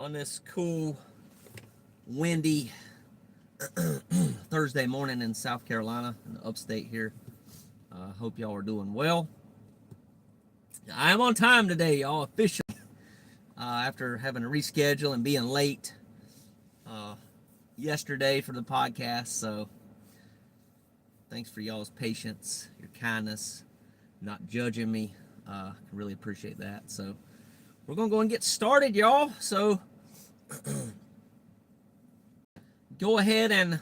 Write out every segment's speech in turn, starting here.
on this cool, windy Thursday morning in South Carolina, in the upstate here. Hope y'all are doing well. I am on time today, y'all, officially. After having to reschedule and being late yesterday for the podcast. So thanks for y'all's patience, your kindness, not judging me. I really appreciate that. So we're going to go and get started, y'all. So go ahead and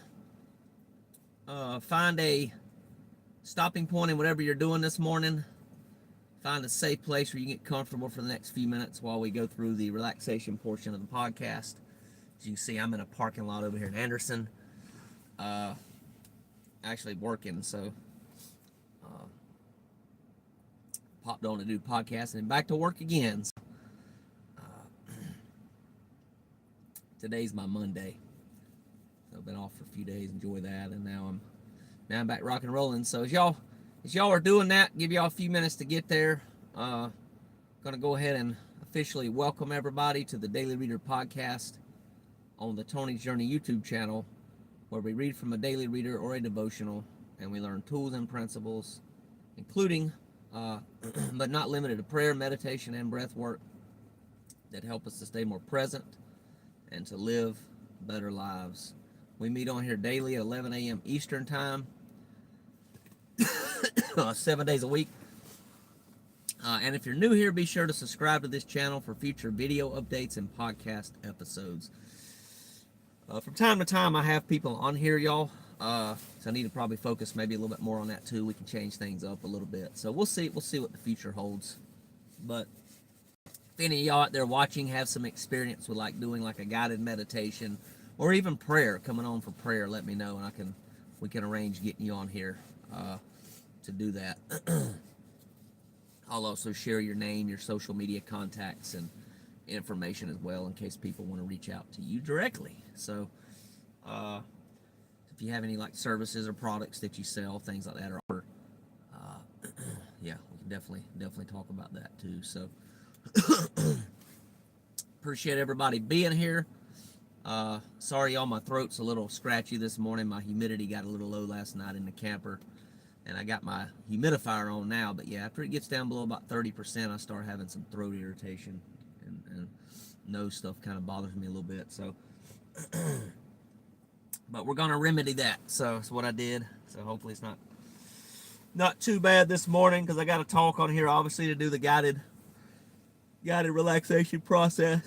find a stopping point in whatever you're doing this morning. Find a safe place where you get comfortable for the next few minutes while we go through the relaxation portion of the podcast. As you can see, I'm in a parking lot over here in Anderson, actually working, so popped on to do podcast and back to work again. Today's my Monday. So I've been off for a few days, enjoy that, and now I'm back rock and rolling. So as y'all are doing that, give y'all a few minutes to get there. Gonna go ahead and officially welcome everybody to the Daily Reader podcast on the Tony's Journey YouTube channel, where we read from a daily reader or a devotional, and we learn tools and principles, including, but not limited to prayer, meditation, and breath work that help us to stay more present and to live better lives. We meet on here daily at 11 a.m. Eastern Time, 7 days a week. And if you're new here, be sure to subscribe to this channel for future video updates and podcast episodes. From time to time, I have people on here, y'all. So I need to probably focus maybe a little bit more on that too. We can change things up a little bit. So we'll see what the future holds. But if any of y'all out there watching have some experience with doing a guided meditation or even prayer, coming on for prayer, let me know, and we can arrange getting you on here to do that. I'll also share your name, your social media contacts, and information as well in case people want to reach out to you directly. So if you have any services or products that you sell, things like that, or yeah, we can definitely talk about that too. So appreciate everybody being here. Sorry y'all, my throat's a little scratchy this morning. My humidity got a little low last night in the camper, and I got my humidifier on now. But yeah, after it gets down below about 30%, I start having some throat irritation, and nose stuff kind of bothers me a little bit. So but we're gonna remedy that. So that's what I did. So hopefully it's not too bad this morning, because I got to talk on here obviously to do the guided relaxation process.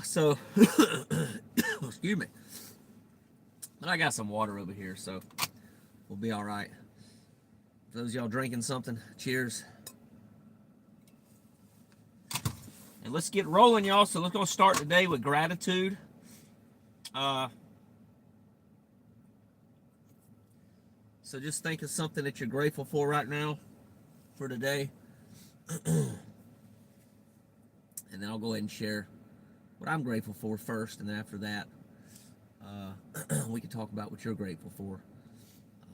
So excuse me, but I got some water over here, so we'll be all right. For those of y'all drinking something, cheers. And let's get rolling, y'all. So let's go start today with gratitude. So just think of something that you're grateful for right now for today. And then I'll go ahead and share what I'm grateful for first, and then after that, we can talk about what you're grateful for.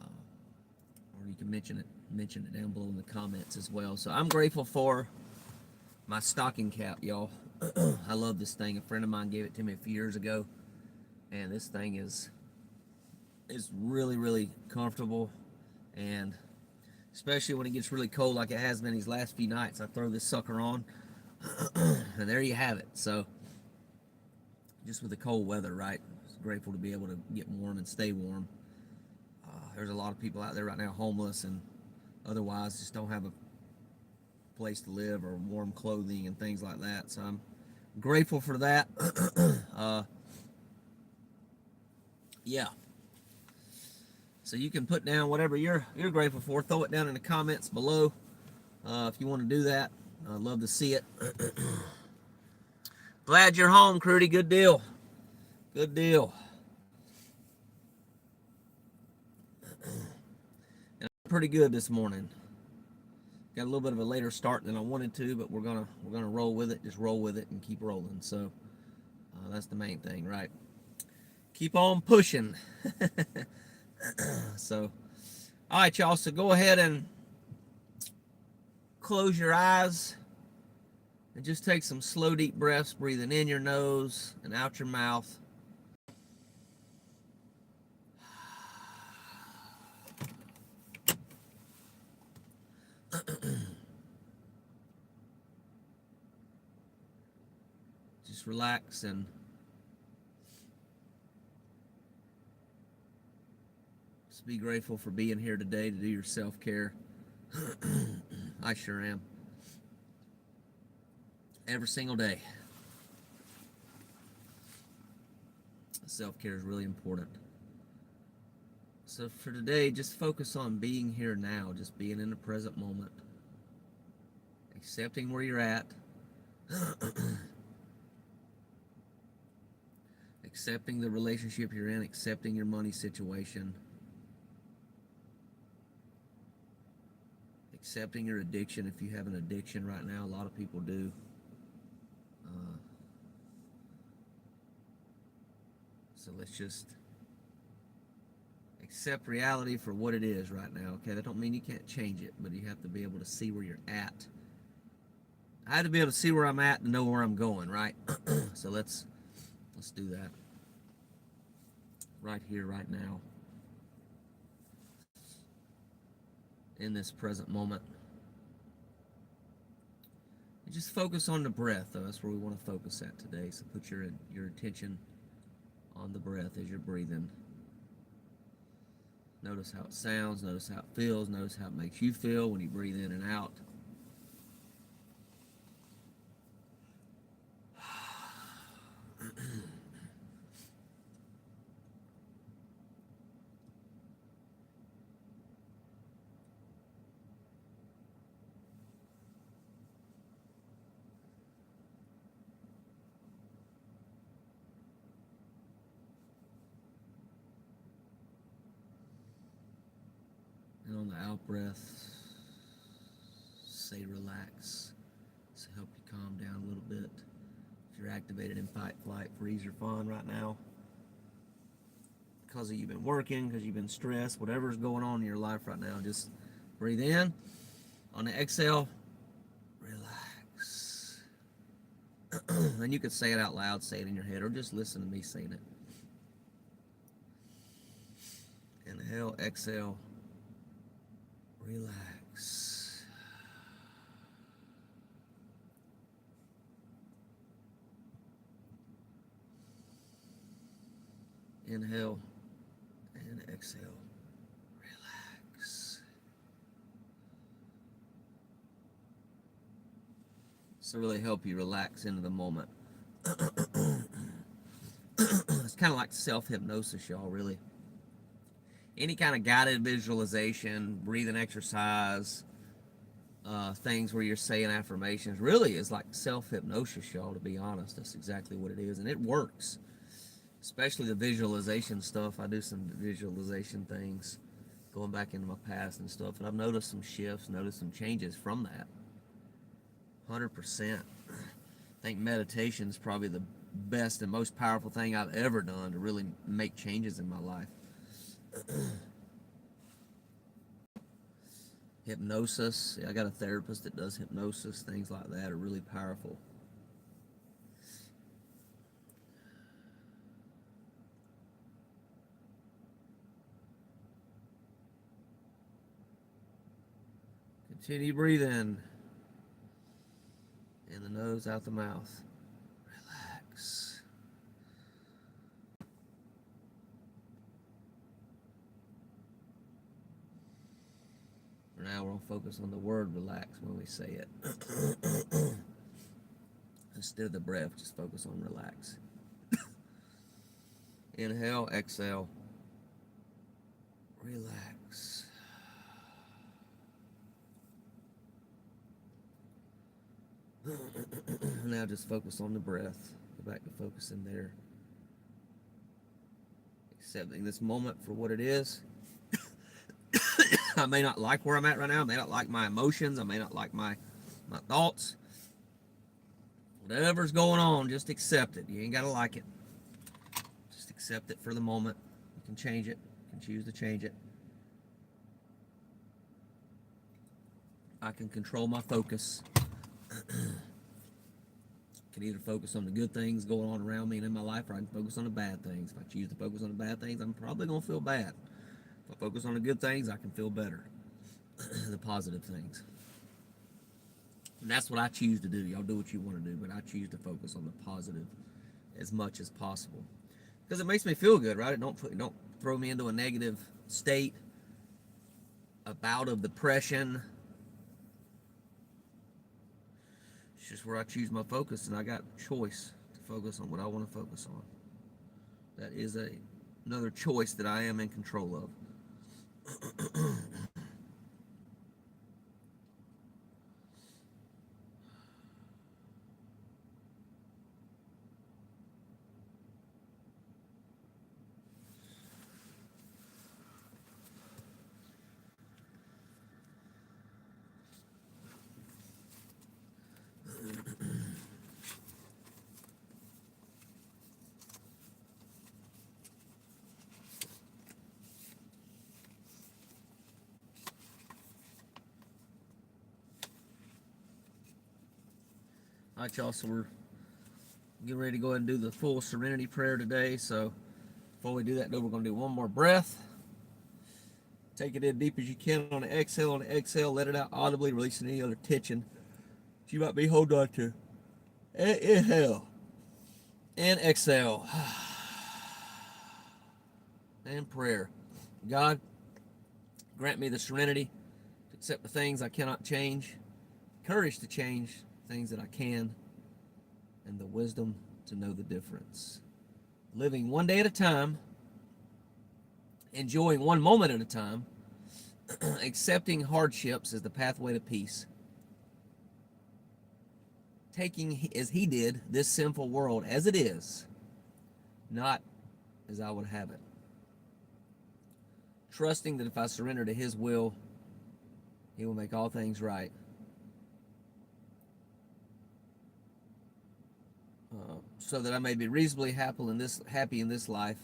Or you can mention it down below in the comments as well. So I'm grateful for my stocking cap, y'all. I love this thing. A friend of mine gave it to me a few years ago, and this thing is really, really comfortable, and especially when it gets really cold like it has been these last few nights, I throw this sucker on, and there you have it. So just with the cold weather, right? It's grateful to be able to get warm and stay warm. There's a lot of people out there right now homeless and otherwise just don't have a place to live or warm clothing and things like that. So I'm grateful for that. Yeah. So you can put down whatever you're grateful for. Throw it down in the comments below if you want to do that. I'd love to see it. Glad you're home, Crudy. Good deal. Good deal. And I'm pretty good this morning. Got a little bit of a later start than I wanted to, but we're gonna roll with it. Just roll with it and keep rolling. So that's the main thing, right? Keep on pushing. So, all right, y'all. So go ahead and close your eyes And just take some slow, deep breaths, breathing in your nose and out your mouth. Just relax and just be grateful for being here today to do your self-care. I sure am. Every single day. Self-care is really important. So for today, just focus on being here now, just being in the present moment. Accepting where you're at. Accepting the relationship you're in, accepting your money situation. Accepting your addiction if you have an addiction right now. A lot of people do. So let's just accept reality for what it is right now. Okay, that don't mean you can't change it, but you have to be able to see where you're at. I have to be able to see where I'm at to know where I'm going, right? So let's do that. Right here, right now. In this present moment. And just focus on the breath, though. That's where we want to focus at today. So put your attention on the breath as you're breathing. Notice how it sounds, notice how it feels, notice how it makes you feel when you breathe in and out. And on the out breath, say relax. So help you calm down a little bit. If you're activated in fight, flight, freeze, or fawn right now, because you've been working, because you've been stressed, whatever's going on in your life right now, just breathe in. On the exhale, relax. And you could say it out loud, say it in your head, or just listen to me saying it. Inhale, exhale, relax. Inhale and exhale. Relax. So really help you relax into the moment. It's kind of like self-hypnosis, y'all, really. Any kind of guided visualization, breathing exercise, things where you're saying affirmations, really is like self-hypnosis, y'all, to be honest. That's exactly what it is, and it works. Especially the visualization stuff. I do some visualization things going back into my past and stuff, and I've noticed some shifts, noticed some changes from that. 100%. I think meditation is probably the best and most powerful thing I've ever done to really make changes in my life. Hypnosis. I got a therapist that does hypnosis. Things like that are really powerful. Continue breathing. In the nose, out the mouth. Relax. For now, we're going to focus on the word relax when we say it. Instead of the breath, just focus on relax. Inhale, exhale. Relax. Now just focus on the breath. Go back to focusing there. Accepting this moment for what it is. I may not like where I'm at right now. I may not like my emotions. I may not like my thoughts. Whatever's going on, just accept it. You ain't got to like it. Just accept it for the moment. You can change it. You can choose to change it. I can control my focus. can either focus on the good things going on around me and in my life, or I can focus on the bad things. If I choose to focus on the bad things, I'm probably going to feel bad. If I focus on the good things, I can feel better. The positive things. And that's what I choose to do. Y'all do what you want to do, but I choose to focus on the positive as much as possible. Because it makes me feel good, right? It don't throw me into a negative state, a bout of depression. It's just where I choose my focus, and I got choice to focus on what I want to focus on. That is another choice that I am in control of. All right, y'all, so we're getting ready to go ahead and do the full serenity prayer today. So before we do that, though, we're going to do one more breath. Take it in deep as you can on the exhale. On the exhale, let it out audibly, releasing any other tension that you might be holding on to. And inhale. And exhale. And prayer. God, grant me the serenity to accept the things I cannot change, courage to change things that I can, and the wisdom to know the difference. Living one day at a time, enjoying one moment at a time, accepting hardships as the pathway to peace, taking, as he did, this sinful world as it is, not as I would have it. Trusting that if I surrender to his will, he will make all things right. So that I may be reasonably happy in this life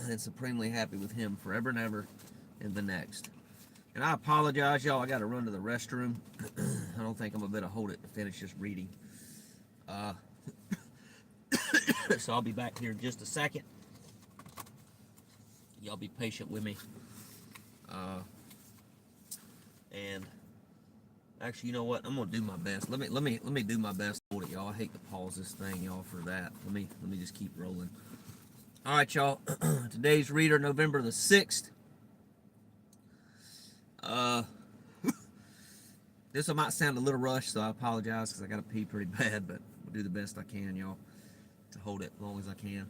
and supremely happy with him forever and ever in the next. And I apologize, y'all. I got to run to the restroom. I don't think I'm going to be able to hold it to finish this reading. So I'll be back here in just a second. Y'all be patient with me. And actually, you know what? I'm gonna do my best. Let me do my best to hold it, y'all. I hate to pause this thing, y'all, for that. Let me just keep rolling. All right, y'all. Today's reader, November the 6th. This might sound a little rushed, so I apologize because I gotta pee pretty bad, but I'll do the best I can, y'all, to hold it as long as I can.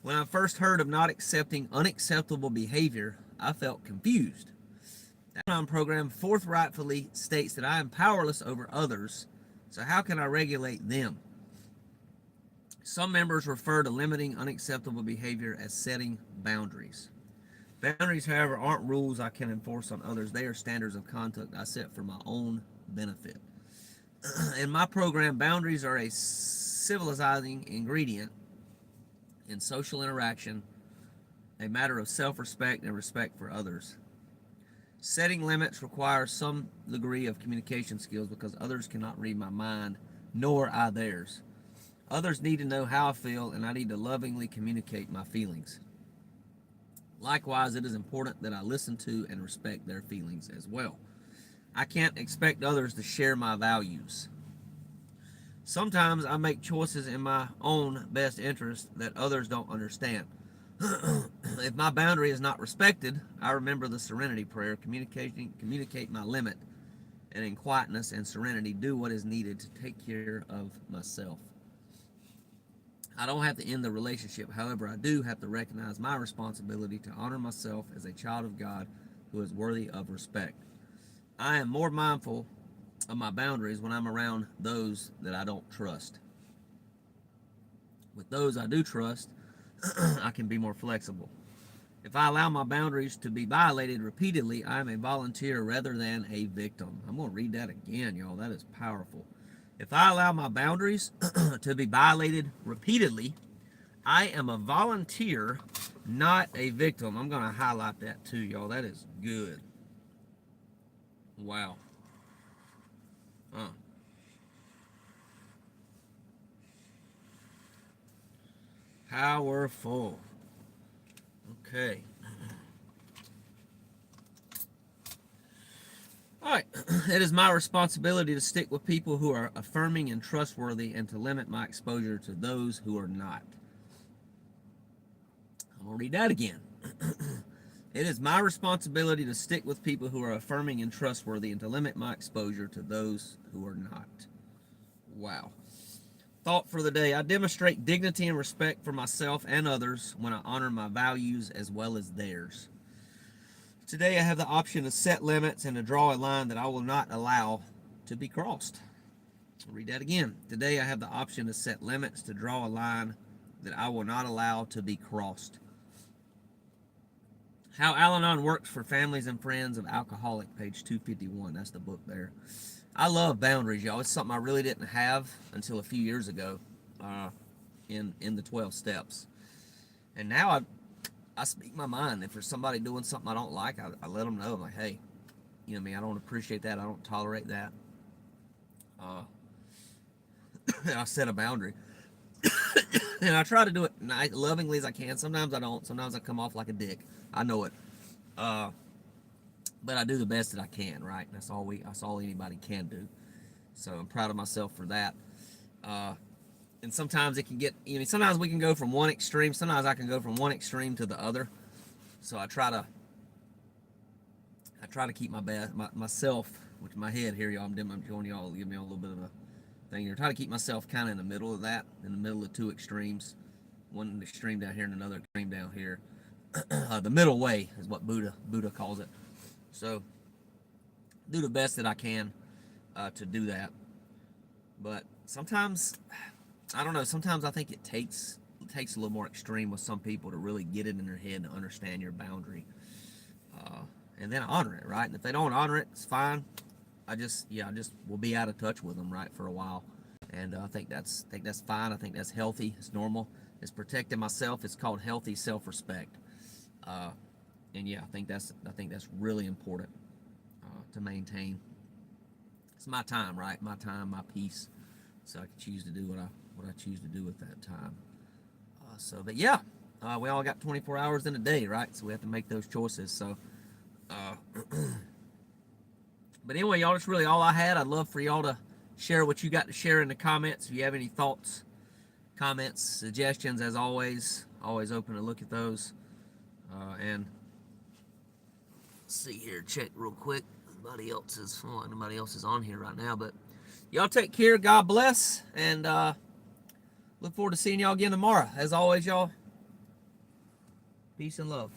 When I first heard of not accepting unacceptable behavior, I felt confused. The Amazon program forthrightfully states that I am powerless over others, so how can I regulate them? Some members refer to limiting unacceptable behavior as setting boundaries. Boundaries, however, aren't rules I can enforce on others. They are standards of conduct I set for my own benefit. In my program, boundaries are a civilizing ingredient in social interaction, a matter of self-respect and respect for others. Setting limits requires some degree of communication skills because others cannot read my mind, nor I theirs. Others need to know how I feel, and I need to lovingly communicate my feelings. Likewise, it is important that I listen to and respect their feelings as well. I can't expect others to share my values. Sometimes I make choices in my own best interest that others don't understand. If my boundary is not respected, I remember the serenity prayer, communicate my limit, and in quietness and serenity, do what is needed to take care of myself. I don't have to end the relationship. However, I do have to recognize my responsibility to honor myself as a child of God who is worthy of respect. I am more mindful of my boundaries when I'm around those that I don't trust. With those I do trust, I can be more flexible. If I allow my boundaries to be violated repeatedly, I am a volunteer rather than a victim. I'm going to read that again, y'all. That is powerful. If I allow my boundaries to be violated repeatedly, I am a volunteer, not a victim. I'm going to highlight that too, y'all. That is good. Wow. Powerful. Okay. All right. It is my responsibility to stick with people who are affirming and trustworthy and to limit my exposure to those who are not. I'm going to read that again. It is my responsibility to stick with people who are affirming and trustworthy and to limit my exposure to those who are not. Wow. Thought for the day. I demonstrate dignity and respect for myself and others when I honor my values as well as theirs. Today I have the option to set limits and to draw a line that I will not allow to be crossed. I'll read that again. Today I have the option to set limits, to draw a line that I will not allow to be crossed. How Al-Anon Works for Families and Friends of Alcoholic, page 251. That's the book there. I love boundaries, y'all. It's something I really didn't have until a few years ago in the 12 steps. And now I speak my mind. If there's somebody doing something I don't like, I let them know. I'm like, hey, you know what I mean? I don't appreciate that. I don't tolerate that. I set a boundary. And I try to do it lovingly as I can. Sometimes I don't. Sometimes I come off like a dick. I know it. But I do the best that I can, right? That's all anybody can do. So I'm proud of myself for that. And sometimes it can get, sometimes we can go from one extreme. Sometimes I can go from one extreme to the other. So I try to keep myself, which my head here, y'all. I'm showing y'all, give me a little bit of a thing here. Try to keep myself kind of in the middle of that, in the middle of two extremes. One extreme down here and another extreme down here. The middle way is what Buddha calls it. So do the best that I can to do that. But sometimes, I don't know, sometimes I think it takes a little more extreme with some people to really get it in their head to understand your boundary. And then honor it, right? And if they don't honor it, it's fine. I just will be out of touch with them, right, for a while. And I think that's fine. I think that's healthy. It's normal. It's protecting myself. It's called healthy self-respect. And yeah, I think that's really important to maintain. It's my time, right? My time, my peace. So I can choose to do what I choose to do at that time. But yeah, we all got 24 hours in a day, right? So we have to make those choices. So, but anyway, y'all, that's really all I had. I'd love for y'all to share what you got to share in the comments. If you have any thoughts, comments, suggestions, as always open to look at those. And see here, check real quick. Nobody else is on here right now, but y'all take care. God bless, and look forward to seeing y'all again tomorrow. As always, y'all, peace and love.